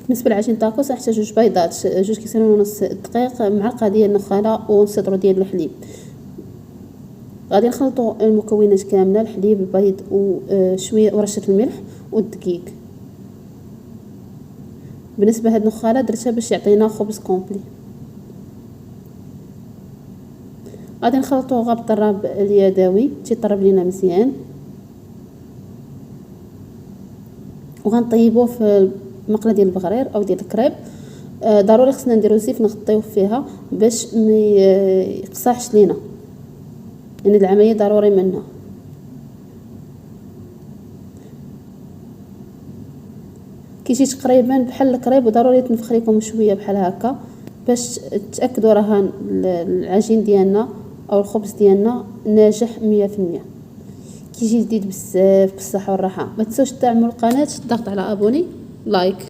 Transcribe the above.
بالنسبه لعجين تاكوس نحتاج 2 بيضات، 2 كيسان ونص دقيق، معلقه ديال النخاله ونص ديال الحليب. غادي نخلطوا المكونات كامله، الحليب البيض وشويه ورشه الملح والدقيق. بالنسبه لهاد النخاله درتها باش يعطينا خبز كومبلي. غادي نخلطوها بالضراب اليدوي تيطرب لينا مزيان، وغنطيبوه في المقله ديال البغرير او ديال الكريب. ضروري خصنا نديرو زيت نغطيوه فيها باش ما يقصحش لينا، يعني العمليه ضروري منها. كيجي تقريبا بحال الكريب، وضروري تنفخ لكم شويه بحال هكا باش تاكدوا راه العجين ديالنا او الخبز ديالنا ناجح 100%. كيجي لذيذ بزاف بالصحه والراحه. ما تنسوش تعملوا القناه، ضغط على ابوني لايك.